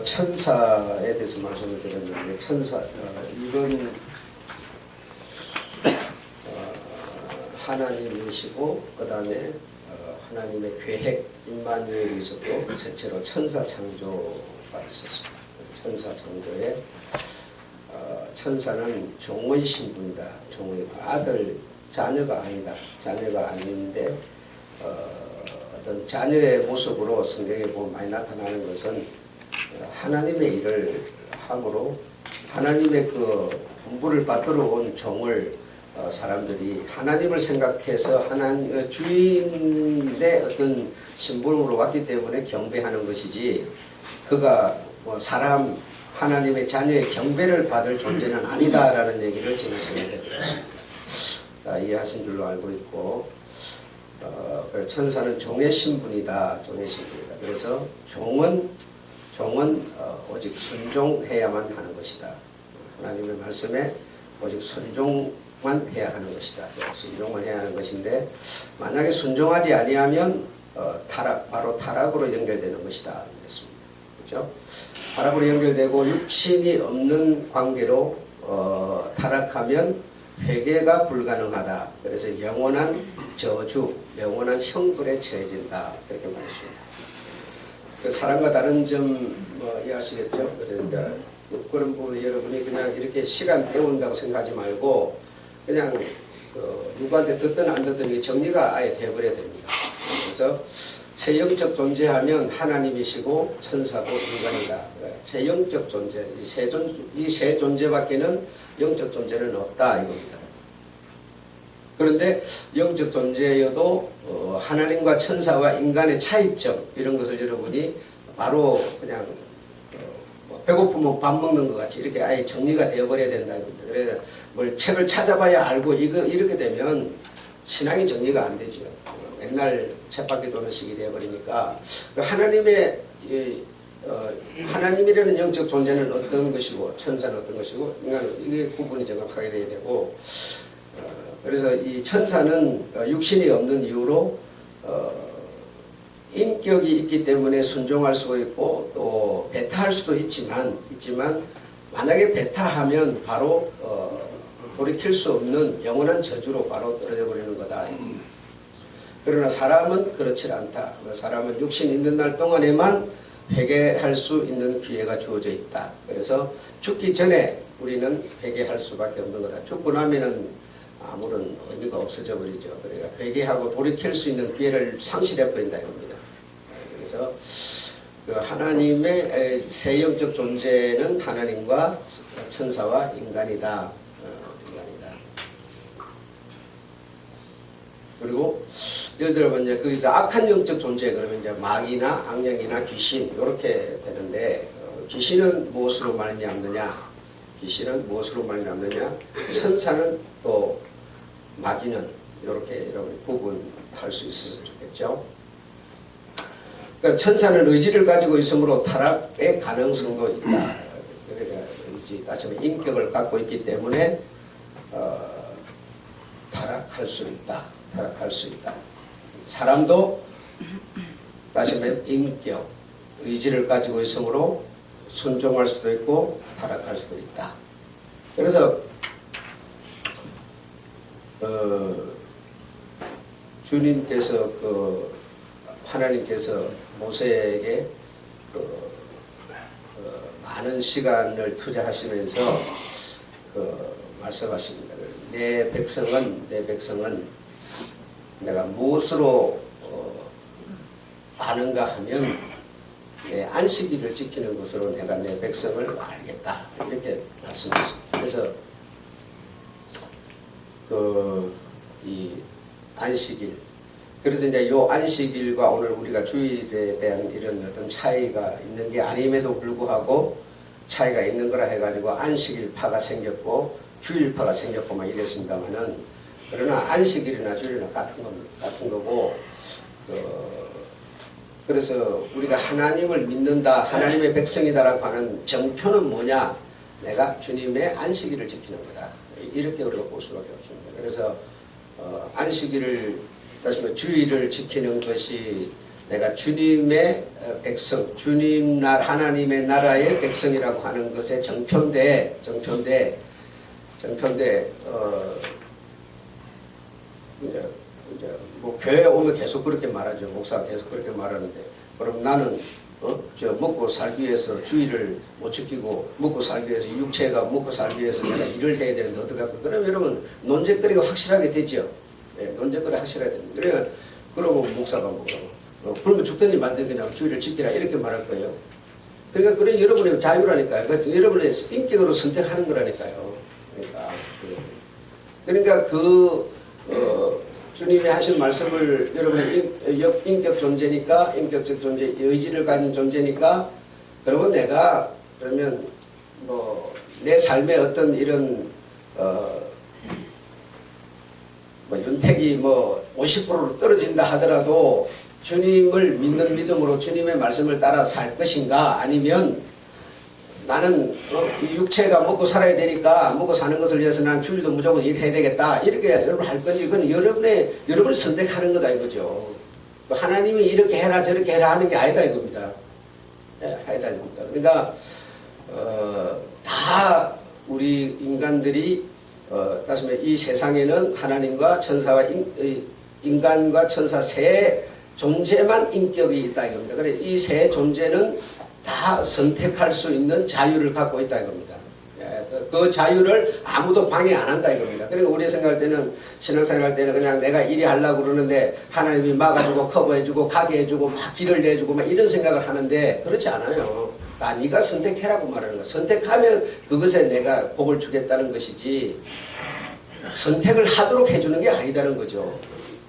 천사에 대해서 말씀을 드렸는데 천사 이건 하나님이시고 그 다음에 하나님의 계획 임마누엘이 있었고 셋째로 천사 창조가 있었습니다. 천사 창조에 천사는 종의 신분이다. 종의 아들 자녀가 아니다. 자녀가 아닌데 어떤 자녀의 모습으로 성경에 보면 많이 나타나는 것은 하나님의 일을 함으로 하나님의 그 분부를 받들어 온 종을 사람들이 하나님을 생각해서 하나님 주인의 어떤 신분으로 왔기 때문에 경배하는 것이지 그가 뭐 사람 하나님의 자녀의 경배를 받을 존재는 아니다라는 얘기를 지금 설명해 드렸습니다. 이해하신 줄로 알고 있고 천사는 종의 신분이다. 종의 신분이다. 그래서 종은 오직 순종해야만 하는 것이다. 하나님의 말씀에 오직 순종만 해야 하는 것이다. 순종만 해야 하는 것인데 만약에 순종하지 아니하면 바로 타락으로 연결되는 것이다. 그랬습니다. 그렇죠? 타락으로 연결되고 육신이 없는 관계로 타락하면 회개가 불가능하다. 그래서 영원한 저주, 영원한 형벌에 처해진다. 그렇게 말했습니다. 그 사람과 다른 점 이해하시겠죠? 그러니까 그런 부분 여러분이 그냥 이렇게 시간 때운다고 생각하지 말고 그냥 누구한테 듣든 안 듣든 정리가 아예 돼버려야 됩니다. 그래서 새 영적 존재하면 하나님이시고 천사고 인간이다. 새 영적 존재, 이 세 존재밖에는 영적 존재는 없다 이겁니다. 그런데 영적 존재여도 하나님과 천사와 인간의 차이점 이런 것을 여러분이 바로 그냥 배고프면 밥 먹는 것 같이 이렇게 아예 정리가 되어버려야 된다 이겁니다. 그래서 뭘 책을 찾아봐야 알고 이렇게 되면 신앙이 정리가 안 되죠. 맨날 쳇바퀴 도는 식이 되어버리니까 하나님의 하나님이라는 영적 존재는 어떤 것이고 천사는 어떤 것이고 인간은 이게 구분이 정확하게 돼야 되고 그래서 이 천사는 육신이 없는 이유로 인격이 있기 때문에 순종할 수가 있고 또 배타할 수도 있지만 만약에 배타하면 바로 돌이킬 수 없는 영원한 저주로 바로 떨어져 버리는 거다. 그러나 사람은 그렇지 않다. 사람은 육신 있는 날 동안에만 회개할 수 있는 기회가 주어져 있다. 그래서 죽기 전에 우리는 회개할 수밖에 없는 거다. 죽고 나면은 아무런 의미가 없어져 버리죠. 그러니까 회개하고 돌이킬 수 있는 기회를 상실해 버린다 이겁니다. 그래서 그 하나님의 새 영적 존재는 하나님과 천사와 인간이다. 그리고 예를 들어보면 이제 그 악한 영적 존재 그러면 이제 마귀나 악령이나 귀신 이렇게 되는데 귀신은 무엇으로 말미암느냐? 귀신은 무엇으로 말미암느냐? 천사는 또 마귀는 이렇게 여러분이 구분할 수 있겠죠. 그러니까 천사는 의지를 가지고 있으므로 타락의 가능성도 있다. 그러니까 의지, 다시 말해 인격을 갖고 있기 때문에 타락할 수 있다. 타락할 수 있다. 사람도 다시 말해 인격, 의지를 가지고 있으므로 순종할 수도 있고 타락할 수도 있다. 그래서 주님께서 하나님께서 모세에게 많은 시간을 투자하시면서 말씀하십니다. 내 백성은 내가 무엇으로 아는가 하면 내 안식일을 지키는 것으로 내가 내 백성을 알겠다. 이렇게 말씀하십니다. 그래서 이 안식일. 그래서 이제 이 안식일과 오늘 우리가 주일에 대한 이런 어떤 차이가 있는 게 아님에도 불구하고 차이가 있는 거라 해가지고 안식일파가 생겼고 주일파가 생겼고 막 이랬습니다만은 그러나 안식일이나 주일이나 같은 거고 그래서 우리가 하나님을 믿는다, 하나님의 백성이다라고 하는 정표는 뭐냐? 내가 주님의 안식일을 지키는 거다. 이렇게 우리가 볼 수밖에 없습니다. 그래서 안식일을 다시 말해 주일을 지키는 것이 내가 주님의 백성, 주님 하나님의 나라의 백성이라고 하는 것에 정편대 이제 뭐 교회 오면 계속 그렇게 말하죠. 목사가 계속 그렇게 말하는데, 그럼 나는 저 먹고 살기 위해서 주의를 못 지키고 먹고 살기 위해서 육체가 먹고 살기 위해서 내가 일을 해야 되는데 어떡할까? 그럼 여러분 논쟁거리가 확실하게 되죠. 예, 논쟁거리 확실하게 됩니다. 그러면 목사가 그러면 죽든지 말든 그냥 주의를 지키라 이렇게 말할 거예요. 그러니까 그런 여러분의 자유라니까요. 그러니까 여러분의 인격으로 선택하는 거라니까요. 그러니까 주님이 하신 말씀을 여러분의 인격 존재니까, 인격적 존재, 의지를 가진 존재니까, 그러면 내가 그러면 뭐 내 삶의 어떤 이런 윤택이 뭐 50%로 떨어진다 하더라도 주님을 믿는 믿음으로 주님의 말씀을 따라 살 것인가, 아니면 나는 이 육체가 먹고 살아야 되니까 먹고 사는 것을 위해서 난 주일도 무조건 일해야 되겠다 이렇게 여러분 할 건지, 그건 여러분이 선택하는 거다 이거죠. 하나님이 이렇게 해라 저렇게 해라 하는 게 아니다 이겁니다. 예, 아니다 이겁니다. 그러니까 다 우리 인간들이 다시 말해 이 세상에는 하나님과 천사와 인간과 천사 세 존재만 인격이 있다 이겁니다. 그래 이 세 존재는 다 선택할 수 있는 자유를 갖고 있다 이겁니다. 그 자유를 아무도 방해 안 한다 이겁니다. 그리고 우리 생각할 때는, 신앙생활 할 때는 그냥 내가 일이 하려고 그러는데 하나님이 막아주고 커버해주고 가게 해주고 막 길을 내주고 막 이런 생각을 하는데, 그렇지 않아요. 네가 선택해라고 말하는 거야. 선택하면 그것에 내가 복을 주겠다는 것이지, 선택을 하도록 해주는 게 아니다는 거죠.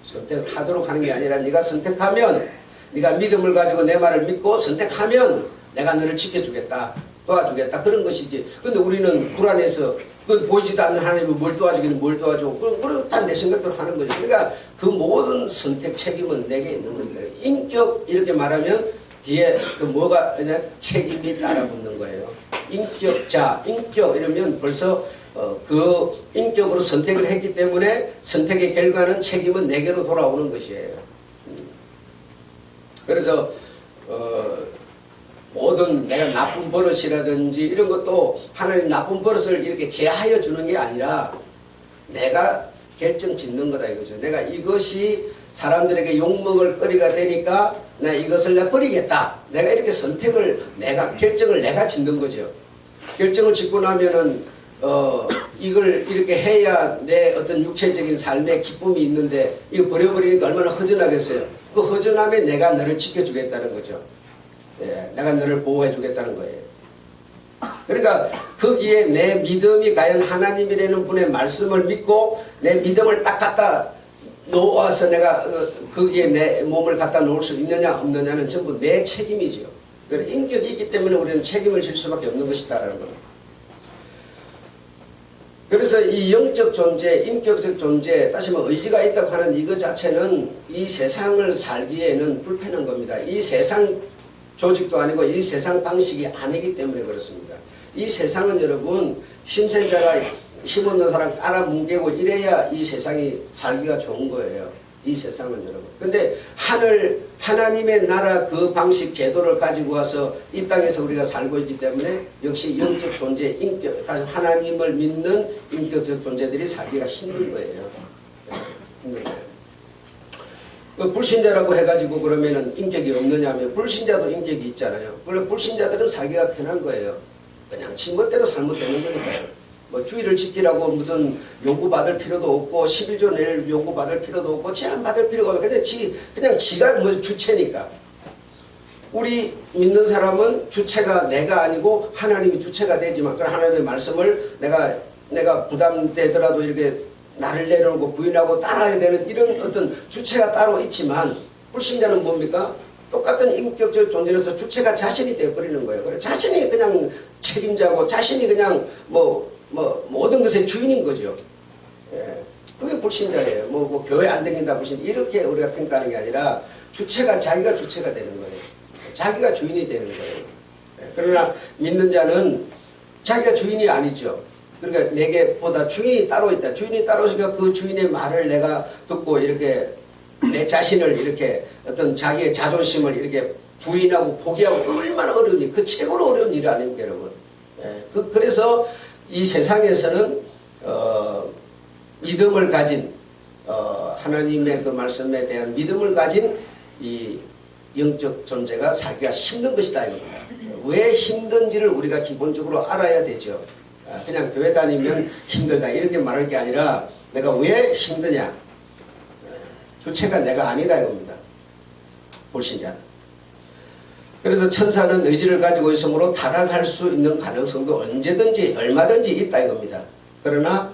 선택을 하도록 하는 게 아니라 네가 선택하면, 네가 믿음을 가지고 내 말을 믿고 선택하면 내가 너를 지켜주겠다, 도와주겠다, 그런 것이지. 근데 우리는 불안해서 그 보이지도 않는 하나님이 뭘 도와주기는 뭘 도와줘, 그렇다 내 생각대로 하는 거죠. 그러니까 그 모든 선택 책임은 내게 있는 겁니다. 인격 이렇게 말하면 뒤에 그 뭐가 그냥 책임이 따라붙는 거예요. 인격자, 인격 이러면 벌써 그 인격으로 선택을 했기 때문에 선택의 결과는 책임은 내게로 돌아오는 것이에요. 그래서 모든 내가 나쁜 버릇이라든지 이런 것도 하나님 나쁜 버릇을 이렇게 제하여 주는 게 아니라 내가 결정 짓는 거다 이거죠. 내가 이것이 사람들에게 욕먹을 거리가 되니까 나 이것을 내 버리겠다. 내가 이렇게 결정을 내가 짓는 거죠. 결정을 짓고 나면은 이걸 이렇게 해야 내 어떤 육체적인 삶의 기쁨이 있는데 이거 버려버리니까 얼마나 허전하겠어요. 그 허전함에 내가 너를 지켜주겠다는 거죠. 예, 내가 너를 보호해 주겠다는 거예요. 그러니까 거기에 내 믿음이 과연 하나님이라는 분의 말씀을 믿고 내 믿음을 딱 갖다 놓아서 내가 거기에 내 몸을 갖다 놓을 수 있느냐 없느냐는 전부 내 책임이죠. 인격이 있기 때문에 우리는 책임을 질 수밖에 없는 것이다라는 겁니다. 그래서 이 영적 존재, 인격적 존재, 다시 말해 의지가 있다고 하는 이것 자체는 이 세상을 살기에는 불편한 겁니다. 이 세상 조직도 아니고 이 세상 방식이 아니기 때문에 그렇습니다. 이 세상은 여러분 심센자가 힘없는 사람 깔아뭉개고 이래야 이 세상이 살기가 좋은 거예요. 이 세상은 여러분. 근데 하나님의 나라 그 방식 제도를 가지고 와서 이 땅에서 우리가 살고 있기 때문에 역시 영적 존재, 인격, 하나님을 믿는 인격적 존재들이 살기가 힘든 거예요. 힘든 거예요. 그 불신자라고 해가지고 그러면은 인격이 없느냐면 불신자도 인격이 있잖아요. 그럼 불신자들은 살기가 편한 거예요. 그냥 지멋대로 살면 되는 거니까요. 뭐 주의를 지키라고 무슨 요구받을 필요도 없고 11조 낼 요구받을 필요도 없고 제한받을 필요가 없고 그냥 지가 뭐 주체니까. 우리 믿는 사람은 주체가 내가 아니고 하나님이 주체가 되지만 그 하나님의 말씀을 내가 부담되더라도 이렇게 나를 내려놓고 부인하고 따라야 되는 이런 어떤 주체가 따로 있지만 불신자는 뭡니까? 똑같은 인격적 존재로서 주체가 자신이 되어버리는 거예요. 그래 자신이 그냥 책임자고 자신이 그냥 모든 것의 주인인 거죠. 예. 그게 불신자예요. 뭐 교회 안 다닌다 불신 이렇게 우리가 평가하는 게 아니라 자기가 주체가 되는 거예요. 자기가 주인이 되는 거예요. 예. 그러나 믿는 자는 자기가 주인이 아니죠. 그러니까 내게보다 주인이 따로 있다. 주인이 따로 있으니까 그 주인의 말을 내가 듣고 이렇게 내 자신을 이렇게 어떤 자기의 자존심을 이렇게 부인하고 포기하고 얼마나 어려운지, 그 최고로 어려운 일이 아닙니까, 여러분. 예, 그래서 이 세상에서는 믿음을 가진 하나님의 그 말씀에 대한 믿음을 가진 이 영적 존재가 살기가 힘든 것이다 이겁니다. 왜 힘든지를 우리가 기본적으로 알아야 되죠. 그냥 교회 다니면 힘들다 이렇게 말할 게 아니라 내가 왜 힘드냐, 주체가 내가 아니다 이겁니다. 불신자. 그래서 천사는 의지를 가지고 있으므로 타락할 수 있는 가능성도 언제든지 얼마든지 있다 이겁니다. 그러나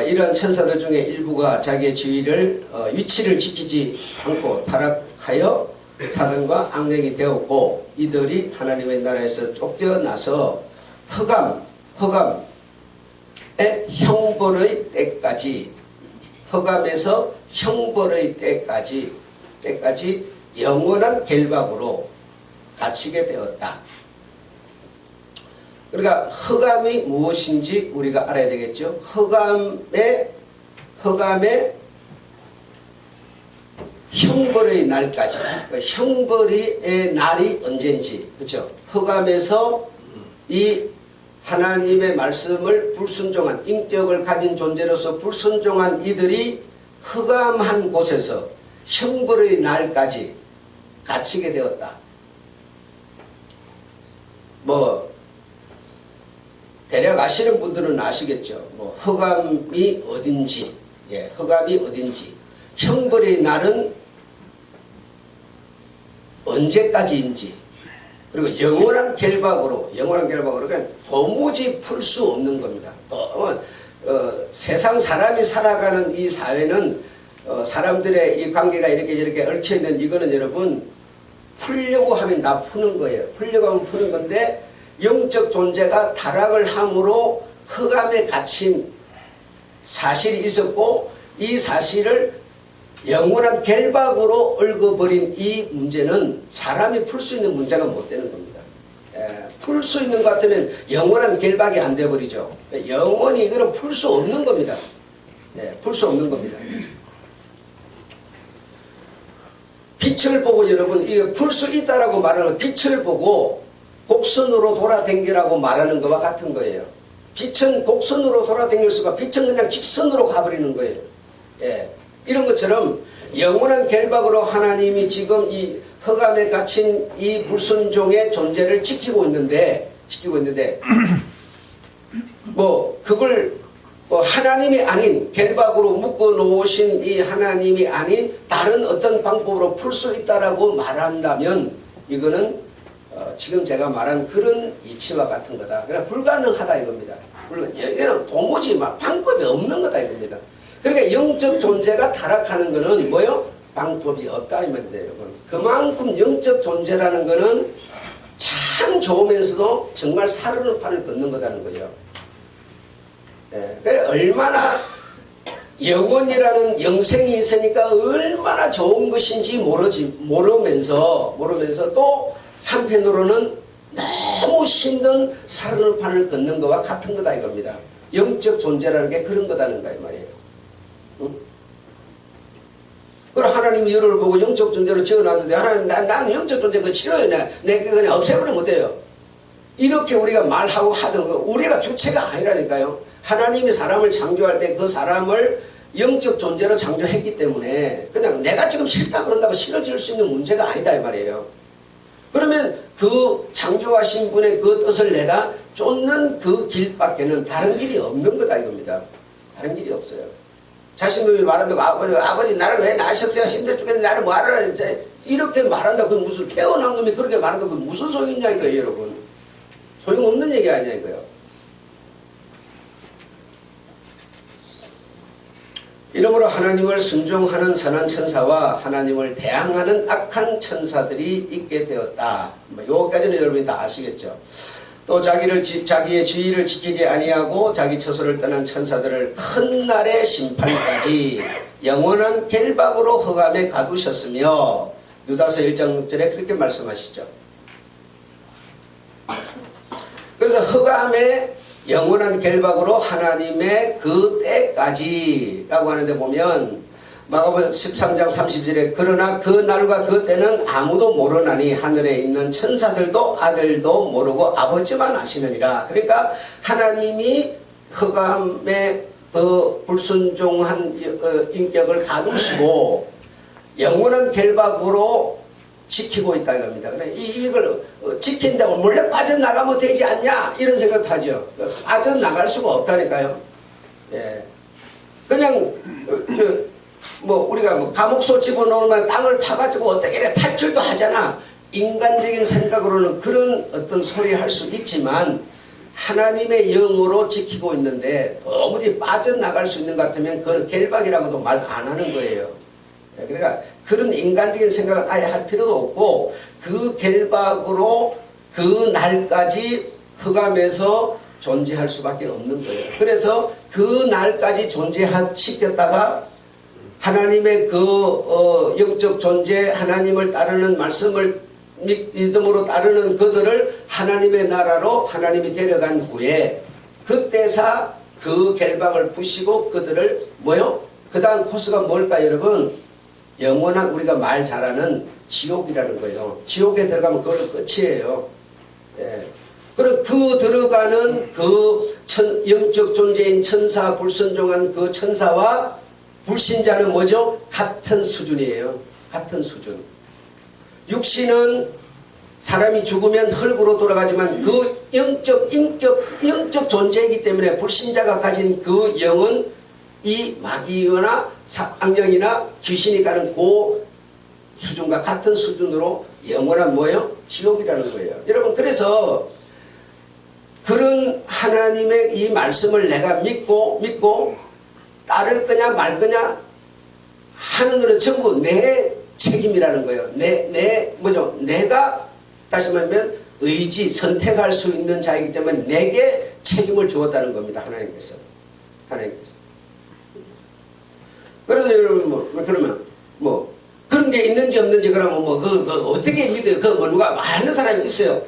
이런 천사들 중에 일부가 자기의 지위를 위치를 지키지 않고 타락하여 사단과 악령이 되었고, 이들이 하나님의 나라에서 쫓겨나서 흑암의 형벌의 때까지, 흑암에서 형벌의 때까지 영원한 결박으로 갇히게 되었다. 그러니까 흑암이 무엇인지 우리가 알아야 되겠죠. 흑암의 형벌의 날까지, 형벌의 날이 언젠지, 그렇죠? 흑암에서 이 하나님의 말씀을 불순종한, 인격을 가진 존재로서 불순종한 이들이 흑암한 곳에서 형벌의 날까지 갇히게 되었다. 대략 아시는 분들은 아시겠죠. 흑암이 어딘지, 흑암이 어딘지, 형벌의 날은 언제까지인지, 그리고 영원한 결박으로 그냥 도무지 풀 수 없는 겁니다. 세상 사람이 살아가는 이 사회는 사람들의 이 관계가 이렇게 얽혀있는 이거는 여러분 풀려고 하면 다 푸는 거예요. 풀려고 하면 푸는 건데, 영적 존재가 타락을 함으로 흑암에 갇힌 사실이 있었고, 이 사실을 영원한 결박으로 얽어버린 이 문제는 사람이 풀 수 있는 문제가 못 되는 겁니다. 풀 수 있는 것 같으면 영원한 결박이 안 돼버리죠. 영원히 이거는 풀 수 없는 겁니다. 풀 수 없는 겁니다. 빛을 보고 여러분, 이거 풀 수 있다라고 말하는, 빛을 보고 곡선으로 돌아댕기라고 말하는 것과 같은 거예요. 빛은 곡선으로 돌아댕길 수가, 빛은 그냥 직선으로 가버리는 거예요. 이런 것처럼 영원한 결박으로 하나님이 지금 이 흑암에 갇힌 이 불순종의 존재를 지키고 있는데 그걸 하나님이 아닌, 결박으로 묶어 놓으신 이 하나님이 아닌 다른 어떤 방법으로 풀 수 있다라고 말한다면, 이거는 지금 제가 말한 그런 이치와 같은 거다. 그러나 불가능하다 이겁니다. 이거는 도무지 방법이 없는 거다 이겁니다. 그러니까 영적 존재가 타락하는 것은 뭐요? 방법이 없다 이 말입니다, 여러분. 그만큼 영적 존재라는 것은 참 좋으면서도 정말 사르는 판을 걷는 거라는 거예요. 그러니까 얼마나 영원이라는 영생이 있으니까 얼마나 좋은 것인지 모르면서 또 한편으로는 너무 힘든 사르는 판을 걷는 것과 같은 거다 이겁니다. 영적 존재라는 게 그런 거다는 거야 말이에요. 그럼 하나님이 너를 보고 영적 존재로 지어놨는데, 하나님 나는 영적 존재 그거 싫어요. 내가 그냥 없애버리면 못해요. 이렇게 우리가 말하고 하던 거, 우리가 주체가 아니라니까요. 하나님이 사람을 창조할 때 그 사람을 영적 존재로 창조했기 때문에 그냥 내가 지금 싫다 그런다고 싫어질 수 있는 문제가 아니다 이 말이에요. 그러면 그 창조하신 분의 그 뜻을 내가 쫓는 그 길밖에는 다른 길이 없는 거다 이겁니다. 다른 길이 없어요. 자신감이 말한다고 아버지 나를 왜 낳으셨어요? 힘들 죽겠는데 나를 뭐하라 이제 이렇게 말한다. 그 무슨 태어난 놈이 그렇게 말한다. 그 무슨 소용이 있냐 이거예요 여러분. 소용없는 얘기 아니야 이거요. 이러므로 하나님을 순종하는 선한 천사와 하나님을 대항하는 악한 천사들이 있게 되었다. 요까지는 여러분이 다 아시겠죠. 또 자기의 주의를 지키지 아니하고 자기 처소를 떠난 천사들을 큰 날의 심판까지 영원한 결박으로 흑암에 가두셨으며, 유다서 1장 6절에 그렇게 말씀하시죠. 그래서 흑암에 영원한 결박으로 하나님의 그 때까지라고 하는데 보면 마가복음 13장 30절에 그러나 그 날과 그 때는 아무도 모르나니 하늘에 있는 천사들도 아들도 모르고 아버지만 아시느니라. 그러니까 하나님이 흑암의 그 불순종한 인격을 가두시고 영원한 결박으로 지키고 있다 이겁니다. 이걸 지킨다고 몰래 빠져나가면 되지 않냐 이런 생각도 하죠. 빠져나갈 수가 없다니까요. 예. 그냥 뭐 우리가 뭐 감옥소 집어넣으면 땅을 파가지고 어떻게 탈출도 하잖아. 인간적인 생각으로는 그런 어떤 소리 할 수 있지만 하나님의 영으로 지키고 있는데 도무지 빠져나갈 수 있는 것 같으면 그건 결박이라고도 말 안 하는 거예요. 그러니까 그런 인간적인 생각은 아예 할 필요도 없고 그 결박으로 그 날까지 흑암에서 존재할 수밖에 없는 거예요. 그래서 그 날까지 존재시켰다가 하나님의 그 영적 존재, 하나님을 따르는 말씀을 믿음으로 따르는 그들을 하나님의 나라로 하나님이 데려간 후에 그때사 그 결박을 부시고 그들을 그 다음 코스가 뭘까 여러분? 영원한 우리가 말 잘하는 지옥이라는 거예요. 지옥에 들어가면 그걸로 끝이에요. 예. 그리고 그 들어가는 그 영적 존재인 천사, 불순종한 그 천사와 불신자는 뭐죠? 같은 수준이에요. 같은 수준. 육신은 사람이 죽으면 흙으로 돌아가지만 그 영적 존재이기 때문에 불신자가 가진 그 영은 이 마귀나 악령이나 귀신이 가는 그 수준과 같은 수준으로 영원한 지옥이라는 거예요. 여러분 그래서 그런 하나님의 이 말씀을 내가 믿고 따를 거냐 말 거냐 하는 것은 전부 내 책임이라는 거예요. 내가 다시 말하면 의지 선택할 수 있는 자이기 때문에 내게 책임을 주었다는 겁니다. 하나님께서. 그래서 여러분 그러면 그런 게 있는지 없는지 그러면 어떻게 믿어요? 누가 말하는 사람이 있어요.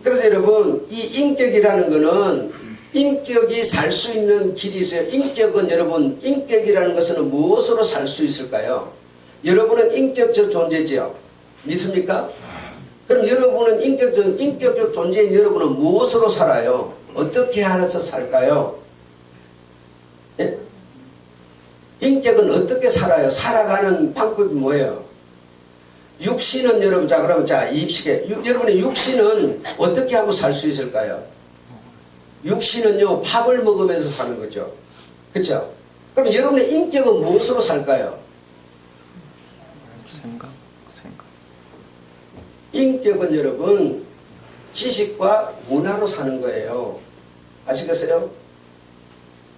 그래서 여러분 이 인격이라는 거는 인격이 살 수 있는 길이 있어요. 인격이라는 것은 무엇으로 살 수 있을까요? 여러분은 인격적 존재지요. 믿습니까? 그럼 여러분은 인격적 존재인 여러분은 무엇으로 살아요? 어떻게 알아서 살까요? 예? 인격은 어떻게 살아요? 살아가는 방법이 뭐예요? 육신은 여러분, 여러분의 육신은 어떻게 하고 살 수 있을까요? 육신은요, 밥을 먹으면서 사는 거죠. 그렇죠? 그럼 여러분의 인격은 무엇으로 살까요? 생각. 인격은 여러분, 지식과 문화로 사는 거예요. 아시겠어요?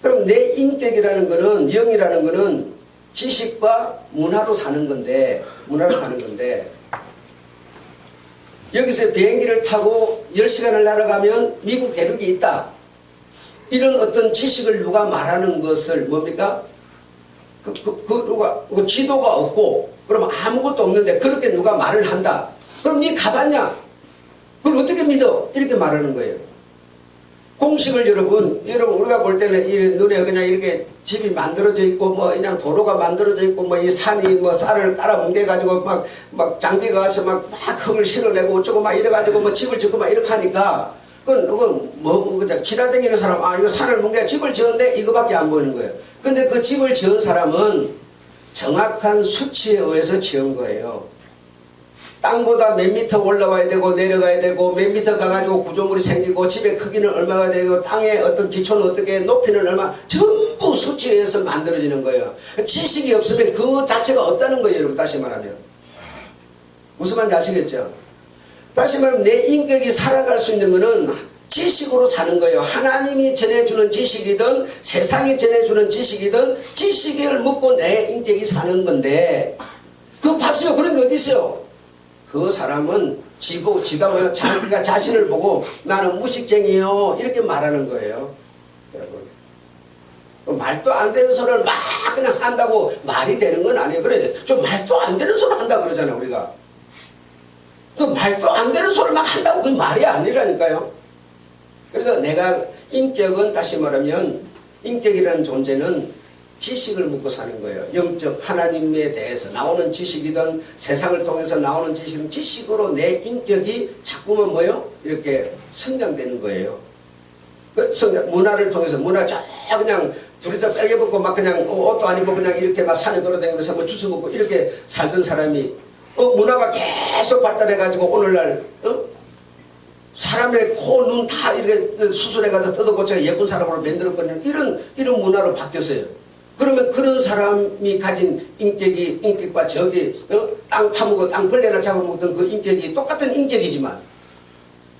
그럼 내 인격이라는 거는, 영이라는 거는 지식과 문화로 사는 건데, 여기서 비행기를 타고 10시간을 날아가면 미국 대륙이 있다. 이런 어떤 지식을 누가 말하는 것을 뭡니까? 누가 지도가 없고, 그러면 아무것도 없는데 그렇게 누가 말을 한다. 그럼 니 가봤냐? 그걸 어떻게 믿어? 이렇게 말하는 거예요. 공식을 여러분 우리가 볼 때는 이 눈에 그냥 이렇게 집이 만들어져 있고 그냥 도로가 만들어져 있고 이 산이 쌀을 깔아 뭉개가지고 막 장비가 와서 막 흙을 실어내고 어쩌고 막 이래가지고 집을 짓고 막 이렇게 하니까 그건 그냥 지나다니는 사람 이거 산을 뭉개 집을 지었네 이거밖에 안 보이는 거예요. 근데 그 집을 지은 사람은 정확한 수치에 의해서 지은 거예요. 땅보다 몇 미터 올라와야 되고 내려가야 되고 몇 미터 가가지고 구조물이 생기고 집의 크기는 얼마가 되고 땅의 어떤 기초는 어떻게 높이는 얼마 전부 수치에서 만들어지는 거예요. 지식이 없으면 그 자체가 없다는 거예요. 여러분 다시 말하면 무슨 말인지 아시겠죠? 다시 말하면 내 인격이 살아갈 수 있는 거는 지식으로 사는 거예요. 하나님이 전해주는 지식이든 세상이 전해주는 지식이든 지식을 묻고 내 인격이 사는 건데 그거 봤어요? 그런 게 어디 있어요? 그 사람은 지가 자기가 자신을 보고 나는 무식쟁이요 이렇게 말하는 거예요. 여러분 말도 안 되는 소리를 막 그냥 한다고 말이 되는 건 아니에요. 그래 좀 말도 안 되는 소리 한다 그러잖아요. 우리가 그 말도 안 되는 소리를 막 한다고 그게 말이 아니라니까요. 그래서 내가 인격은 다시 말하면 인격이라는 존재는 지식을 묻고 사는 거예요. 영적 하나님에 대해서 나오는 지식이든 세상을 통해서 나오는 지식은 지식으로 내 인격이 자꾸만 뭐요? 이렇게 성장되는 거예요. 그 성장, 문화를 통해서 문화 쫙 그냥 둘이서 빨개 벗고 막 그냥 옷도 안 입고 그냥 이렇게 막 산에 돌아다니면서 뭐 주스 먹고 이렇게 살던 사람이 문화가 계속 발달해가지고 오늘날 사람의 코, 눈 다 이렇게 수술해가지고 뜯어고쳐 예쁜 사람으로 만들어버리는 이런 문화로 바뀌었어요. 그러면 그런 사람이 가진 인격과 저기 땅 파먹고 땅 벌레나 잡아먹던 그 인격이 똑같은 인격이지만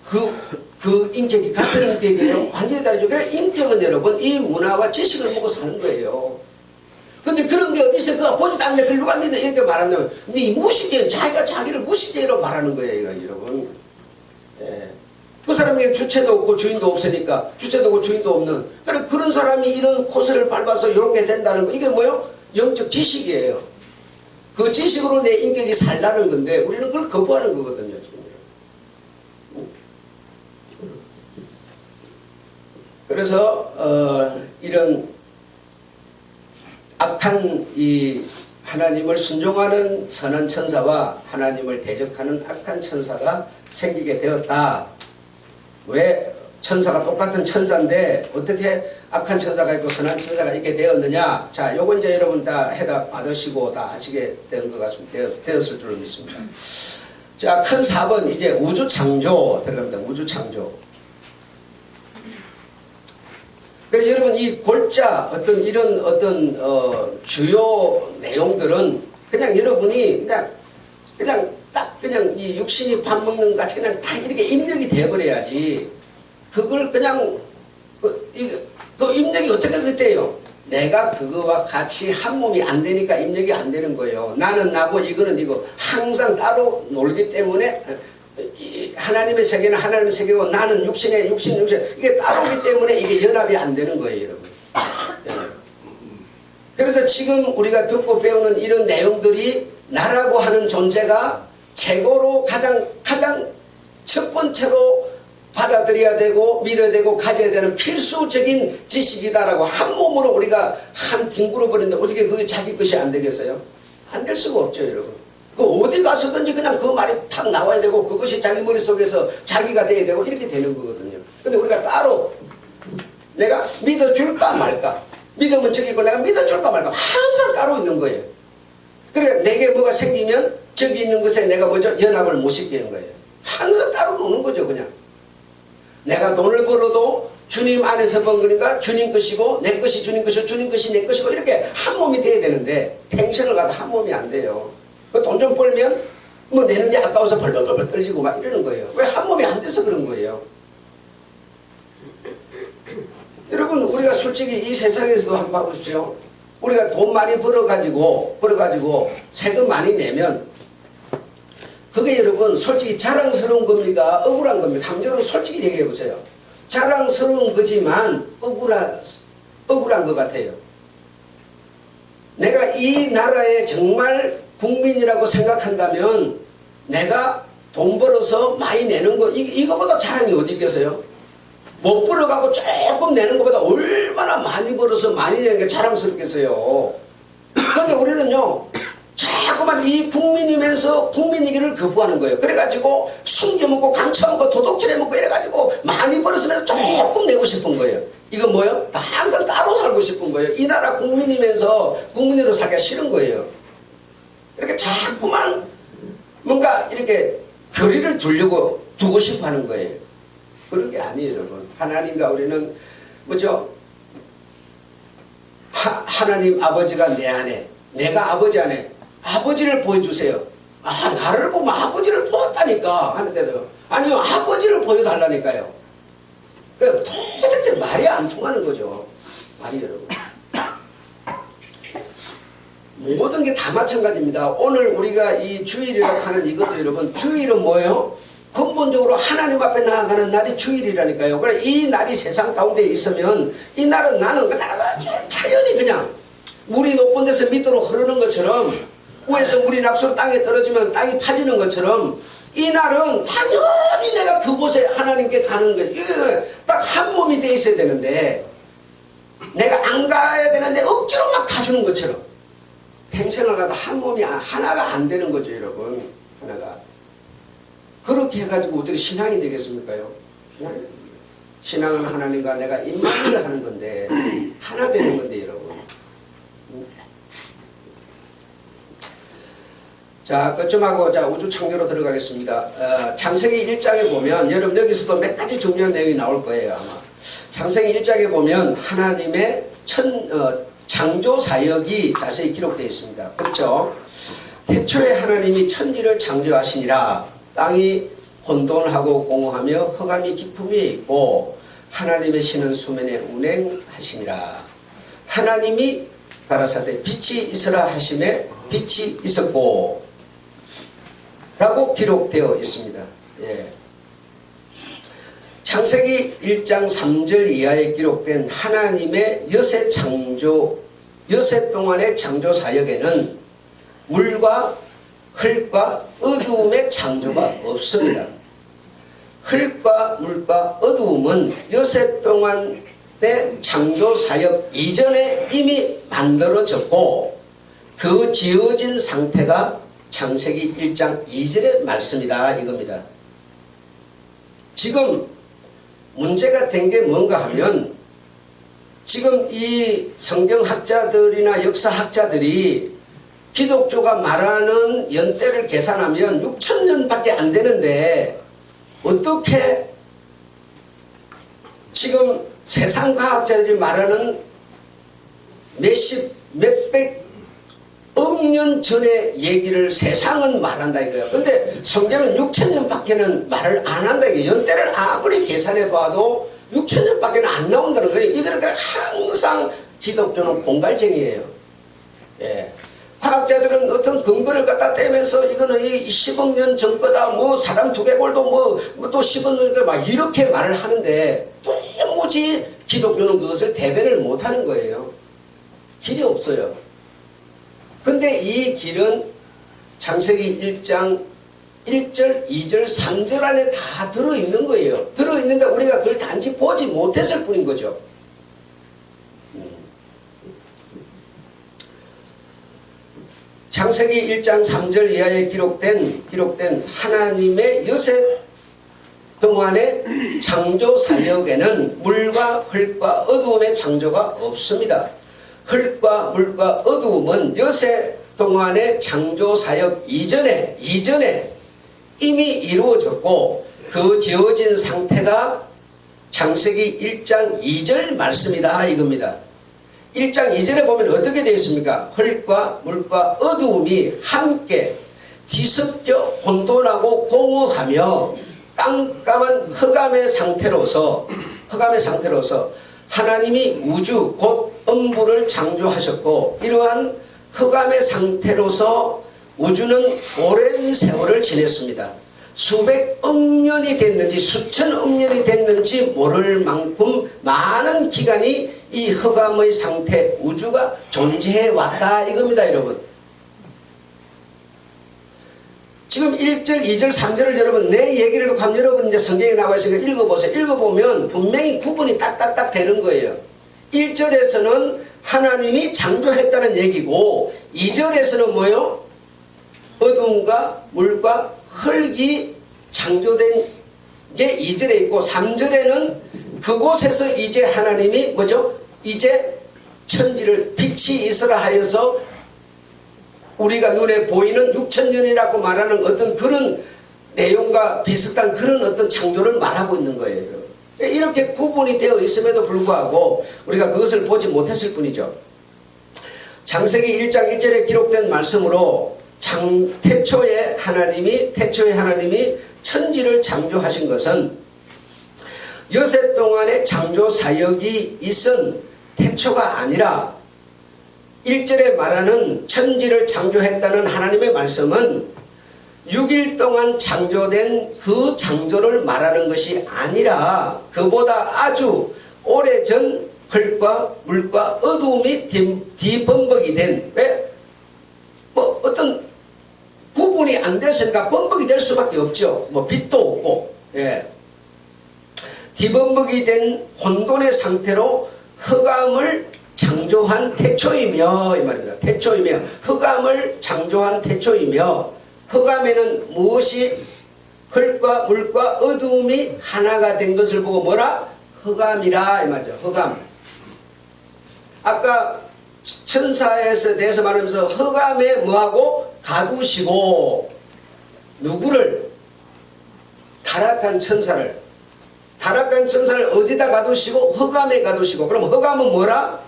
그 인격이 같은 인격이에요? 완전히 다르죠. 그래서 인격은 여러분 이 문화와 지식을 보고 사는 거예요. 근데 그런 게 어디 있어? 그거 보지도 않는데 그걸 누가 믿어? 이렇게 말한다면 이 무식죄, 자기가 자기를 무식죄로 말하는 거예요, 여러분. 예. 그 사람에게 주체도 없고 주인도 없으니까 주체도 없고 주인도 없는 그런 사람이 이런 코스를 밟아서 이렇게 된다는 거 이게 뭐예요? 영적 지식이에요. 그 지식으로 내 인격이 살라는 건데 우리는 그걸 거부하는 거거든요. 지금. 그래서 이런 악한 이 하나님을 순종하는 선한 천사와 하나님을 대적하는 악한 천사가 생기게 되었다. 왜 천사가 똑같은 천사인데 어떻게 악한 천사가 있고 선한 천사가 있게 되었느냐? 자, 요거 이제 여러분 다 해답 받으시고 다 아시게 된 것 같습니다. 되었을 줄로 믿습니다. 자, 큰 4번 이제 우주 창조 들어갑니다. 우주 창조. 그래서 여러분 이 골자 이런 주요 내용들은 그냥 여러분이 그냥 딱 그냥 이 육신이 밥 먹는 것 같이 그냥 다 이렇게 입력이 돼버려야지. 그걸 그냥 그 입력이 어떻게 그때요? 내가 그거와 같이 한 몸이 안 되니까 입력이 안 되는 거예요. 나는 나고 이거는 이거 항상 따로 놀기 때문에 하나님의 세계는 하나님의 세계고 나는 육신의 육신 이게 따로기 때문에 이게 연합이 안 되는 거예요, 여러분. 그래서 지금 우리가 듣고 배우는 이런 내용들이 나라고 하는 존재가 최고로 가장 첫 번째로 받아들여야 되고 믿어야 되고 가져야 되는 필수적인 지식이다라고 한 몸으로 우리가 한 뒹굴어 버리는데 어떻게 그게 자기 것이 안 되겠어요? 안 될 수가 없죠, 여러분. 그 어디 가서든지 그냥 그 말이 탁 나와야 되고 그것이 자기 머릿속에서 자기가 돼야 되고 이렇게 되는 거거든요. 근데 우리가 따로 내가 믿어줄까 말까, 믿으면 저기고 내가 믿어줄까 말까 항상 따로 있는 거예요. 그러니까 내게 뭐가 생기면 저기 있는 것에 내가 뭐죠? 연합을 못 시키는 거예요. 항상 따로 노는 거죠, 그냥. 내가 돈을 벌어도 주님 안에서 번 거니까 주님 것이고 내 것이 주님 것이고 주님 것이 내 것이고 이렇게 한 몸이 돼야 되는데 펜션을 가도 한 몸이 안 돼요. 그 돈 좀 벌면 뭐 내는 게 아까워서 벌벌벌 떨리고 막 이러는 거예요. 왜 한 몸이 안 돼서 그런 거예요. 여러분 우리가 솔직히 이 세상에서도 한번 봐보십시오. 우리가 돈 많이 벌어가지고 세금 많이 내면 그게 여러분 솔직히 자랑스러운 겁니까? 억울한 겁니까? 한번 솔직히 얘기해 보세요. 자랑스러운 거지만 억울한 것 같아요. 내가 이 나라의 정말 국민이라고 생각한다면 내가 돈 벌어서 많이 내는 거 이거보다 자랑이 어디 있겠어요? 못 벌어가고 조금 내는 것보다 얼마나 많이 벌어서 많이 내는 게 자랑스럽겠어요. 그런데 우리는요 자꾸만 이 국민이면서 국민이기를 거부하는 거예요. 그래가지고 숨겨먹고 감춰먹고 도둑질해먹고 이래가지고 많이 벌었으면 조금 내고 싶은 거예요. 이거 뭐예요? 다 항상 따로 살고 싶은 거예요. 이 나라 국민이면서 국민으로 살기가 싫은 거예요. 이렇게 자꾸만 뭔가 이렇게 거리를 두고 싶어 하는 거예요. 그런 게 아니에요, 여러분. 하나님과 우리는 뭐죠? 하나님 아버지가 내 안에, 내가 아버지 안에 아버지를 보여주세요. 아, 나를 보면 아버지를 보았다니까 하는데도 아니요, 아버지를 보여달라니까요. 그 도대체 말이 안 통하는 거죠. 말이 여러분. 모든 게 다 마찬가지입니다. 오늘 우리가 이 주일이라고 하는 이것도 여러분, 주일은 뭐예요? 근본적으로 하나님 앞에 나아가는 날이 주일이라니까요. 그래 이 날이 세상 가운데 있으면 이 날은 나는 자연히 그냥 물이 높은 데서 밑으로 흐르는 것처럼 위에서 물이 낙수로 땅에 떨어지면 땅이 파지는 것처럼 이 날은 당연히 내가 그곳에 하나님께 가는 거예요. 딱 한 몸이 돼 있어야 되는데 내가 안 가야 되는데 억지로 막 가주는 것처럼 평생을 가도 한 몸이 하나가 안 되는 거죠, 여러분. 하나가. 그렇게 해가지고 어떻게 신앙이 되겠습니까요? 신앙은 하나님과 내가 임마누엘 하는 건데 하나 되는 건데, 여러분. 자, 끝좀하고 자 우주 창조로 들어가겠습니다. 창세기 1장에 보면 여러분 여기서도 몇 가지 중요한 내용이 나올 거예요, 아마. 창세기 1장에 보면 하나님의 창조 사역이 자세히 기록되어 있습니다. 그렇죠? 태초에 하나님이 천지를 창조하시니라. 땅이 혼돈하고 공허하며 흑암이 깊음이 있고 하나님의 신은 수면에 운행하시니라. 하나님이 가라사대 빛이 있으라 하심에 빛이 있었고 라고 기록되어 있습니다. 예. 창세기 1장 3절 이하에 기록된 하나님의 여세 동안의 창조 사역에는 물과 흙과 어두움의 창조가 없습니다. 흙과 물과 어두움은 여세 동안의 창조 사역 이전에 이미 만들어졌고 그 지어진 상태가 창세기 1장 2절의 말씀이다, 이겁니다. 지금 문제가 된 게 뭔가 하면 지금 이 성경학자들이나 역사학자들이 기독교가 말하는 연대를 계산하면 6,000년밖에 안 되는데 어떻게 지금 세상 과학자들이 말하는 몇백 년 전의 얘기를 세상은 말한다 이거예요. 근데 성경은 6,000년밖에는 말을 안 한다 이거예요. 연대를 아무리 계산해 봐도 6,000년밖에는 안 나온다는 거예요. 이거는 항상 기독교는 공갈쟁이에요. 예. 과학자들은 어떤 근거를 갖다 떼면서 이거는 10억 년 전 거다, 뭐 사람 두개골도 뭐 또 10억 년 막 이렇게 말을 하는데 도무지 기독교는 그것을 대변을 못 하는 거예요. 길이 없어요. 근데 이 길은 창세기 1장 1절, 2절, 3절 안에 다 들어있는 거예요. 들어있는데 우리가 그걸 단지 보지 못했을 뿐인 거죠. 창세기 1장 3절 이하에 기록된 하나님의 여세 동안의 창조 사역에는 물과 흙과 어두움의 창조가 없습니다. 흙과 물과 어두움은 여세 동안의 창조 사역 이전에 이미 이루어졌고 그 지어진 상태가 창세기 1장 2절 말씀이다 이겁니다. 1장 2절에 보면 어떻게 되어 있습니까? 흙과 물과 어두움이 함께 뒤섞여 혼돈하고 공허하며 깜깜한 흑암의 상태로서 하나님이 우주 곧 음부를 창조하셨고 이러한 흑암의 상태로서 우주는 오랜 세월을 지냈습니다. 수백억 년이 됐는지 수천억 년이 됐는지 모를 만큼 많은 기간이 이 흑암의 상태 우주가 존재해 왔다 이겁니다, 여러분. 지금 1절, 2절, 3절을 여러분 내 얘기를 하면 여러분 이제 성경에 나와 있으니까 읽어보세요. 읽어보면 분명히 구분이 딱딱딱 되는 거예요. 1절에서는 하나님이 창조했다는 얘기고 2절에서는 뭐요? 어둠과 물과 흙이 창조된 게 2절에 있고 3절에는 그곳에서 이제 하나님이 뭐죠? 이제 천지를 빛이 있으라 하여서 우리가 눈에 보이는 6,000년이라고 말하는 어떤 그런 내용과 비슷한 그런 어떤 창조를 말하고 있는 거예요. 이렇게 구분이 되어 있음에도 불구하고 우리가 그것을 보지 못했을 뿐이죠. 창세기 1장 1절에 기록된 말씀으로 태초에 하나님이 천지를 창조하신 것은 여세 동안의 창조 사역이 있은 태초가 아니라 1절에 말하는 천지를 창조했다는 하나님의 말씀은 6일 동안 창조된 그 창조를 말하는 것이 아니라 그보다 아주 오래전 흙과 물과 어두움이 뒤범벅이 된 왜? 뭐 어떤 구분이 안 됐으니까 범벅이 될 수밖에 없죠. 뭐 빛도 없고 뒤범벅이 된 혼돈의 상태로 흑암을 창조한 태초이며 이 말입니다. 태초이며 흑암을 창조한 태초이며 흑암에는 무엇이 흙과 물과 어두움이 하나가 된 것을 보고 뭐라? 흑암이라 이 말이죠. 흑암. 아까 천사에서 대해서 말하면서 흑암에 뭐하고 가두시고 누구를? 타락한 천사를 어디다 가두시고? 흑암에 가두시고. 그럼 흑암은 뭐라?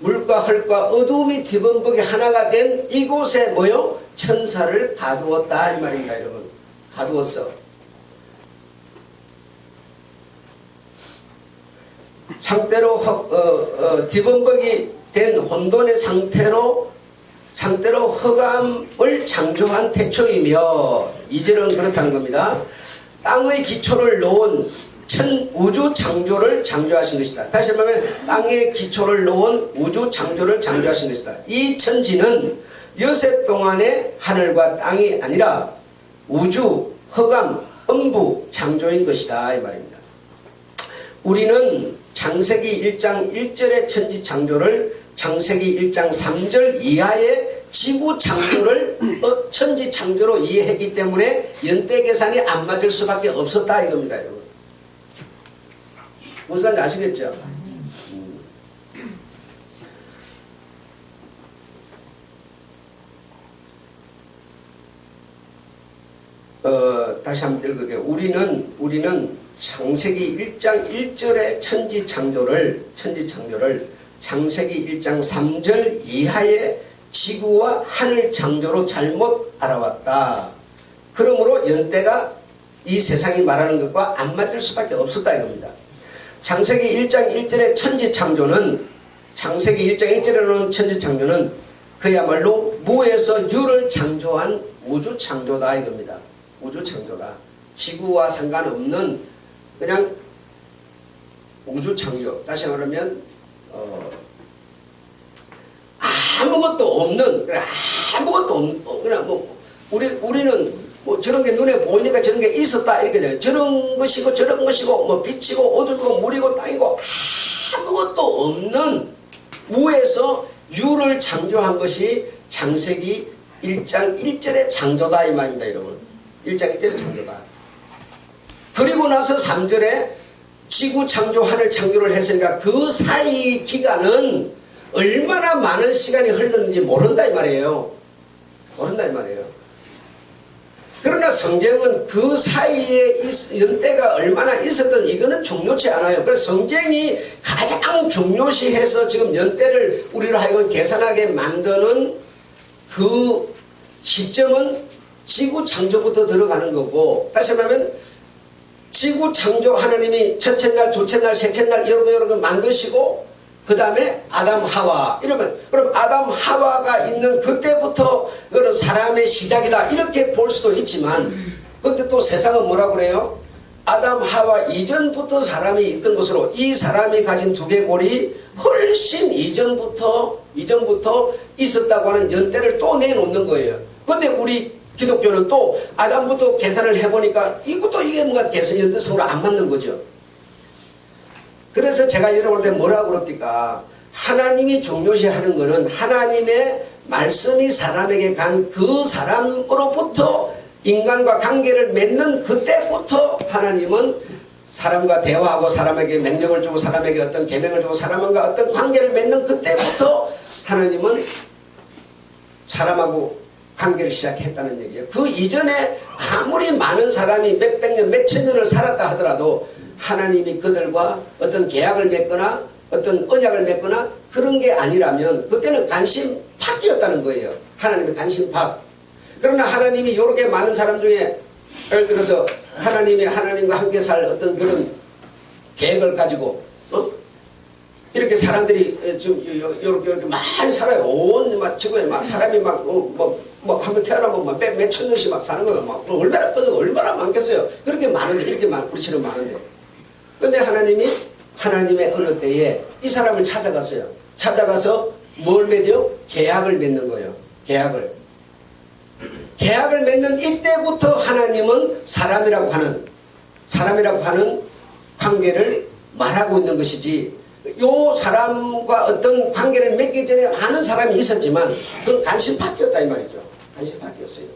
물과 흙과 어두움이 뒤범벅이 하나가 된 이곳에 뭐요? 천사를 가두었다 이 말입니다. 여러분 가두었어. 상태로 뒤범벅이 된 혼돈의 상태로 흑암을 창조한 태초이며 2절은 그렇다는 겁니다. 땅의 기초를 놓은 우주 창조를 창조하신 것이다. 다시 말하면 땅의 기초를 놓은 우주 창조를 창조하신 것이다. 이 천지는 여세 동안의 하늘과 땅이 아니라 우주, 흑암, 음부 창조인 것이다 이 말입니다. 우리는 창세기 1장 1절의 천지 창조를 창세기 1장 3절 이하의 지구 창조를 천지 창조로 이해했기 때문에 연대 계산이 안 맞을 수밖에 없었다 이겁니다. 여러분. 무슨 말인지 아시겠죠? 다시 한번 읽을게요. 우리는 창세기 1장 1절의 천지 창조를 창세기 1장 3절 이하의 지구와 하늘 창조로 잘못 알아왔다. 그러므로 연대가 이 세상이 말하는 것과 안 맞을 수밖에 없었다 이겁니다. 창세기 1장 1절의 천지 창조는 창세기 1장 1절에 나오는 천지 창조는 그야말로 무에서 유를 창조한 우주 창조다 이겁니다. 우주 창조다. 지구와 상관없는 그냥 우주 창조. 다시 말하면 아무것도 없는 그냥 뭐 우리는 뭐 저런 게 눈에 보이니까 저런 게 있었다 이렇게 돼요. 저런 것이고 저런 것이고 뭐 빛이고 어두고 물이고 땅이고 아무것도 없는 무에서 유를 창조한 것이 창세기 1장 1절의 창조다 이 말입니다. 여러분 1장 1절의 창조다. 그리고 나서 3절에 지구 창조 하늘 창조를 했으니까 그 사이 기간은 얼마나 많은 시간이 흘렀는지 모른다 이 말이에요. 모른다 이 말이에요. 그러나 성경은 그 사이에 연대가 얼마나 있었던 이거는 중요치 않아요. 그래서 성경이 가장 중요시해서 지금 연대를 우리로 하여금 계산하게 만드는 그 시점은 지구 창조부터 들어가는 거고, 다시 말하면 지구 창조 하나님이 첫째 날, 둘째 날, 셋째 날 여러 거 만드시고 그 다음에 아담 하와 이러면 그럼 아담 하와가 있는 그때부터 그런 사람의 시작이다 이렇게 볼 수도 있지만, 근데 또 세상은 뭐라고 그래요? 아담 하와 이전부터 사람이 있던 것으로 이 사람이 가진 두개골이 훨씬 이전부터 있었다고 하는 연대를 또 내놓는 거예요. 근데 우리 기독교는 또 아담부터 계산을 해보니까 이것도 이게 뭔가 계산 연대성으로 안 맞는 거죠. 그래서 제가 여러분한테 뭐라고 그럽니까? 하나님이 중요시하는 것은 하나님의 말씀이 사람에게 간 그 사람으로부터 인간과 관계를 맺는 그때부터 하나님은 사람과 대화하고 사람에게 명령을 주고 사람에게 어떤 계명을 주고 사람과 어떤 관계를 맺는 그때부터 하나님은 사람하고 관계를 시작했다는 얘기예요. 그 이전에 아무리 많은 사람이 몇백 년, 몇천 년을 살았다 하더라도 하나님이 그들과 어떤 계약을 맺거나 어떤 언약을 맺거나 그런 게 아니라면 그때는 간신팍이었다는 거예요. 하나님의 간신팍. 그러나 하나님이 이렇게 많은 사람 중에 예를 들어서 하나님과 함께 살 어떤 그런 계획을 가지고 이렇게 사람들이 좀 이렇게 많이 살아요. 온 지구에 막 사람이 막 한번 태어나면 막 몇천 년씩 막 사는 거예요. 막 얼마나 뻗어 얼마나 많겠어요. 그렇게 많은데 이렇게 우리처럼 많은데. 근데 하나님의 어느 때에 이 사람을 찾아갔어요. 찾아가서 뭘 맺어? 계약을 맺는 거예요. 계약을 맺는 이때부터 하나님은 사람이라고 하는 관계를 말하고 있는 것이지, 요 사람과 어떤 관계를 맺기 전에 많은 사람이 있었지만 그건 간신파티였다 이 말이죠. 간신파티였어요.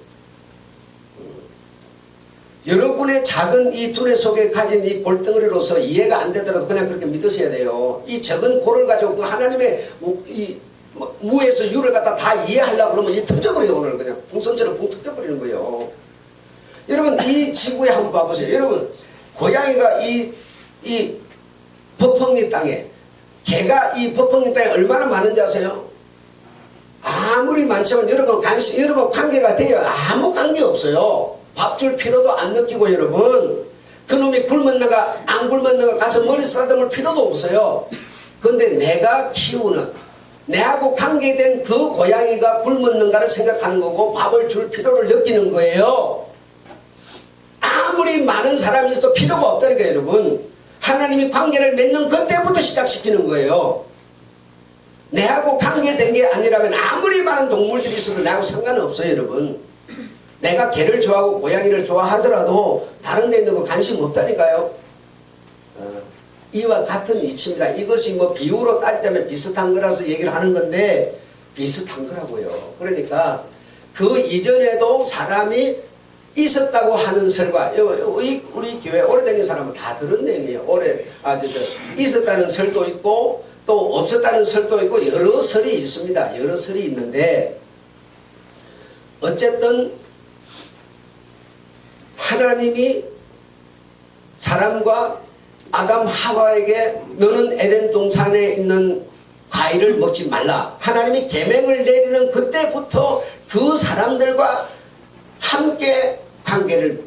여러분의 작은 이 두뇌 속에 가진 이 골덩어리로서 이해가 안 되더라도 그냥 그렇게 믿으셔야 돼요. 이 적은 골을 가지고 그 하나님의 이 무에서 유를 갖다 다 이해하려고 그러면 이 터져버려요. 오늘 그냥 풍선처럼 붕 터져버리는 거예요. 여러분 이 지구에 한번 봐보세요. 여러분 고양이가 이 버펑리 땅에 개가 이 버펑리 땅에 얼마나 많은지 아세요? 아무리 많지만 여러분 관계가 돼요. 아무 관계 없어요. 밥 줄 필요도 안 느끼고 여러분 그놈이 굶었는가 안 굶었는가 가서 머리 쓰다듬을 필요도 없어요. 그런데 내가 키우는 내하고 관계된 그 고양이가 굶었는가를 생각하는 거고 밥을 줄 필요를 느끼는 거예요. 아무리 많은 사람이 있어도 필요가 없다니까요. 여러분 하나님이 관계를 맺는 그때부터 시작시키는 거예요. 내하고 관계된 게 아니라면 아무리 많은 동물들이 있어도 내하고 상관은 없어요. 여러분 내가 개를 좋아하고 고양이를 좋아하더라도 다른 데 있는 거 관심 없다니까요. 이와 같은 이치입니다. 이것이 뭐 비유로 따지자면 비슷한 거라서 얘기를 하는 건데 비슷한 거라고요. 그러니까 그 이전에도 사람이 있었다고 하는 설과 우리 교회 오래된 사람은 다 들은 내용이에요. 있었다는 설도 있고 또 없었다는 설도 있고 여러 설이 있습니다. 여러 설이 있는데 어쨌든 하나님이 사람과 아담 하와에게 너는 에덴 동산에 있는 과일을 먹지 말라. 하나님이 계명을 내리는 그때부터 그 사람들과 함께 관계를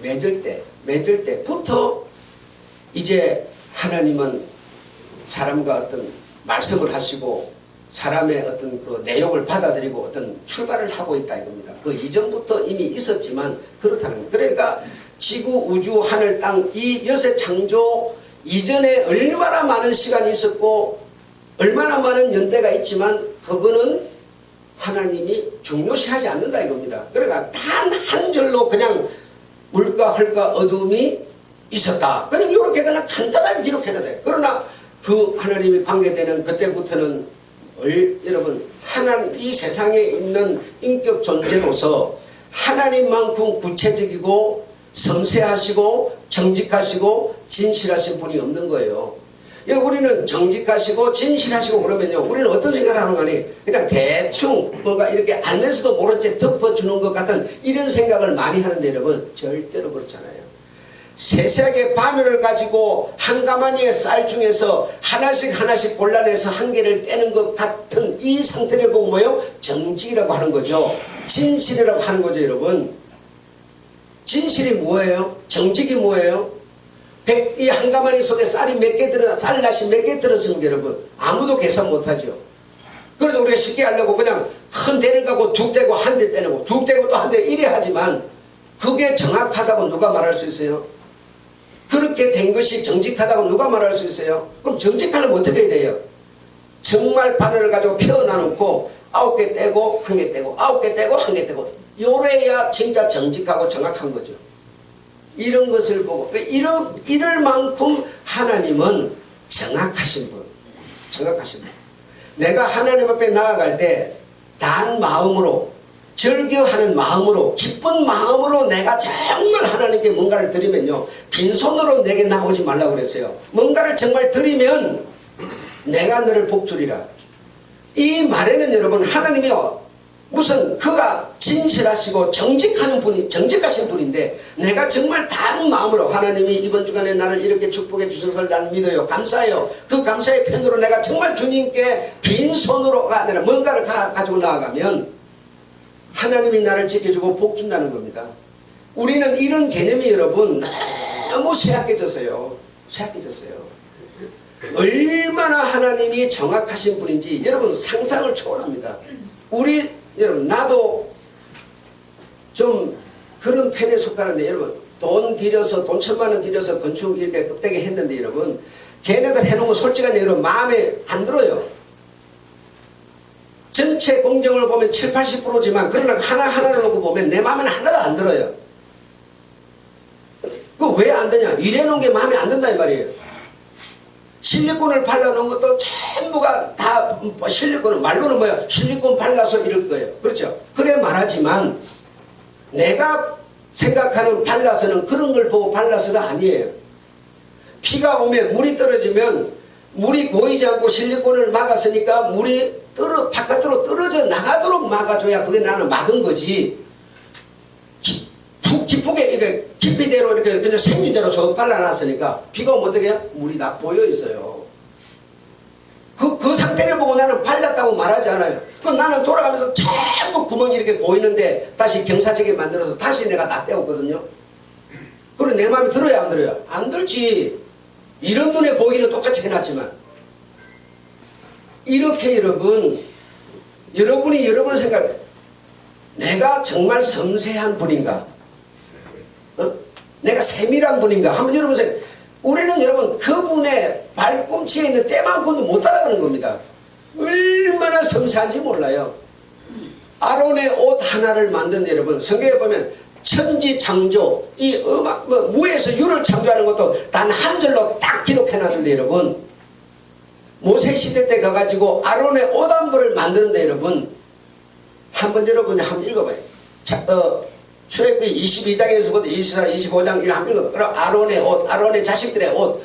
맺을 때부터 이제 하나님은 사람과 어떤 말씀을 하시고 사람의 어떤 그 내용을 받아들이고 어떤 출발을 하고 있다 이겁니다. 그 이전부터 이미 있었지만 그렇다는 거예요. 그러니까 지구, 우주, 하늘, 땅 이 여섯 창조 이전에 얼마나 많은 시간이 있었고 얼마나 많은 연대가 있지만 그거는 하나님이 중요시하지 않는다 이겁니다. 그러니까 단 한 절로 그냥 물과 헐과 어둠이 있었다. 그냥 이렇게 그냥 간단하게 기록해야 돼. 그러나 그 하나님이 관계되는 그때부터는 여러분 하나님 이 세상에 있는 인격 존재로서 하나님만큼 구체적이고 섬세하시고 정직하시고 진실하신 분이 없는 거예요. 우리는 정직하시고 진실하시고 그러면요 우리는 어떤 생각을 하는 거니 그냥 대충 뭔가 이렇게 알면서도 모른 채 덮어주는 것 같은 이런 생각을 많이 하는데 여러분 절대로 그렇잖아요. 세세하게 바늘을 가지고 한 가마니의 쌀 중에서 하나씩 골라내서 한 개를 떼는 것 같은 이 상태를 보고 뭐예요? 정직이라고 하는 거죠. 진실이라고 하는 거죠. 여러분 진실이 뭐예요? 정직이 뭐예요? 이 한 가마니 속에 쌀이 몇 개 들어 쌀낫이 몇 개 들었습니까? 여러분 아무도 계산 못하죠. 그래서 우리가 쉽게 하려고 그냥 큰 대를 가고 두 떼고 한 대 떼내고 두 떼고 또 한 대 이래 하지만 그게 정확하다고 누가 말할 수 있어요? 그렇게 된 것이 정직하다고 누가 말할 수 있어요? 그럼 정직하려면 어떻게 해야 돼요? 정말 바늘을 가지고 펴놔놓고 9개 떼고 1개 떼고 9개 떼고 1개 떼고 요래야 진짜 정직하고 정확한 거죠. 이런 것을 보고 이럴 만큼 하나님은 정확하신 분. 내가 하나님 앞에 나아갈 때 단 마음으로 절규하는 마음으로 기쁜 마음으로 내가 정말 하나님께 뭔가를 드리면요 빈손으로 내게 나오지 말라고 그랬어요. 뭔가를 정말 드리면 내가 너를 복주리라. 이 말에는 여러분 하나님이요 무슨 그가 진실하시고 정직하신 분인데 내가 정말 다른 마음으로 하나님이 이번 주간에 나를 이렇게 축복해 주셔서 나는 믿어요. 감사해요. 그 감사의 편으로 내가 정말 주님께 빈손으로가 아니라 뭔가를 가지고 나아가면 하나님이 나를 지켜주고 복 준다는 겁니다. 우리는 이런 개념이 여러분 너무 쇠약해졌어요. 얼마나 하나님이 정확하신 분인지 여러분 상상을 초월합니다. 여러분 나도 좀 그런 편에 속하는데 여러분 돈 1,000만 원 들여서 건축 이렇게 급되게 했는데 여러분 걔네들 해놓은 거 솔직하게 여러분 마음에 안 들어요. 전체 공정을 보면 70~80%지만 그러나 하나하나를 놓고 보면 내 마음에는 하나도 안 들어요. 그 왜 안 되냐? 이래놓은 게 마음에 안 든다 이 말이에요. 실리콘을 발라놓은 것도 전부가 다 실리콘은 말로는 뭐야? 실리콘 발라서 이럴 거예요. 그렇죠? 그래 말하지만 내가 생각하는 발라서는 그런 걸 보고 발라서가 아니에요. 비가 오면 물이 떨어지면 물이 고이지 않고 실리콘을 막았으니까 물이 바깥으로 떨어져 나가도록 막아줘야 그게 나는 막은 거지. 깊게 이렇게 깊이대로 이렇게 그냥 생긴 대로 저 발라놨으니까 비가 오면 어떻게 해요? 물이 다 고여 있어요. 그 상태를 보고 나는 발랐다고 말하지 않아요. 그럼 나는 돌아가면서 전부 구멍이 이렇게 고이는데 다시 경사지게 만들어서 다시 내가 다 떼었거든요. 그럼 내 마음에 들어요, 안 들어요? 안 들지. 이런 눈에 보기는 똑같이 해놨지만 이렇게 여러분이 여러분 생각해. 내가 정말 섬세한 분인가? 내가 세밀한 분인가? 한번 여러분 생각해. 우리는 여러분 그분의 발꿈치에 있는 때만큼도 못 따라가는 겁니다. 얼마나 섬세한지 몰라요. 아론의 옷 하나를 만든 여러분 성경에 보면 천지창조 이 무에서 유를 창조하는 것도 단 한 줄로 딱 기록해놨는데 여러분 모세 시대 때 가가지고 아론의 옷 한 벌을 만드는데 여러분 한번 여러분이 한번 읽어봐요. 출애굽기 22장에서부터 24, 25장 이렇게 한번 읽어봐요. 그럼 아론의 옷, 아론의 자식들의 옷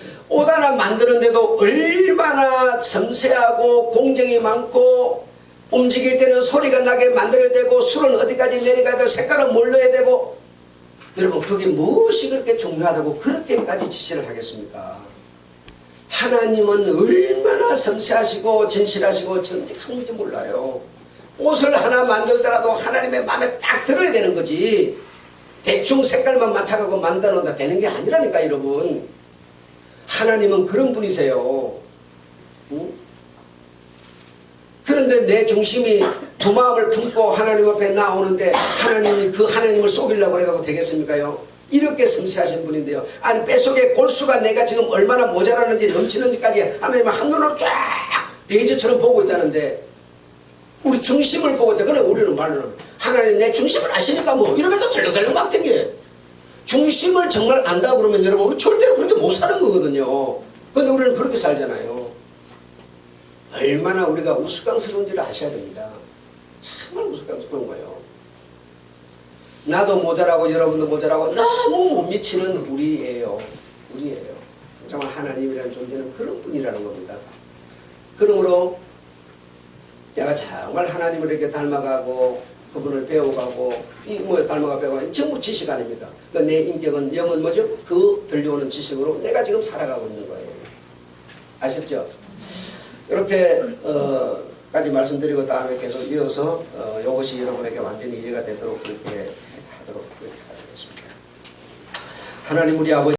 하나 만드는데도 얼마나 섬세하고 공정이 많고 움직일 때는 소리가 나게 만들어야 되고 술은 어디까지 내려가야 되고 색깔은 뭘 넣어야 되고 여러분 그게 무엇이 그렇게 중요하다고 그렇게까지 지시를 하겠습니까? 하나님은 얼마나 섬세하시고 진실하시고 정직한지 몰라요. 옷을 하나 만들더라도 하나님의 마음에 딱 들어야 되는 거지 대충 색깔만 맞춰가고 만들어 놓는다 되는 게 아니라니까 여러분. 하나님은 그런 분이세요. 응? 그런데 내 중심이 두 마음을 품고 하나님 앞에 나오는데 하나님이 그 하나님을 속이려고 그래가지고 되겠습니까요? 이렇게 섬세하신 분인데요. 아니 뱃속에 골수가 내가 지금 얼마나 모자라는지 넘치는지까지 하나님은 한눈으로 쫙 베이저처럼 보고 있다는데 우리 중심을 보고 있다. 그래 우리는 말로는 하나님 내 중심을 아시니까 뭐 이러면서 덜렁덜렁 막 댕겨요. 중심을 정말 안다 그러면 여러분 우리 절대로 그렇게 못 사는 거거든요. 근데 우리는 그렇게 살잖아요. 얼마나 우리가 우스꽝스러운지를 아셔야 됩니다. 정말 우스꽝스러운 거예요. 나도 모자라고 여러분도 모자라고 너무 못 미치는 우리예요. 정말 하나님이라는 존재는 그런 분이라는 겁니다. 그러므로 내가 정말 하나님을 이렇게 닮아가고 그분을 배워가고 닮아가 배워가고 전부 지식 아닙니까? 그러니까 내 인격은 영은 뭐죠? 그 들려오는 지식으로 내가 지금 살아가고 있는 거예요. 아셨죠? 이렇게 까지 말씀드리고 다음에 계속 이어서 이것이 여러분에게 완전히 이해가 되도록 그렇게 하도록 하겠습니다. 하나님 우리 아버지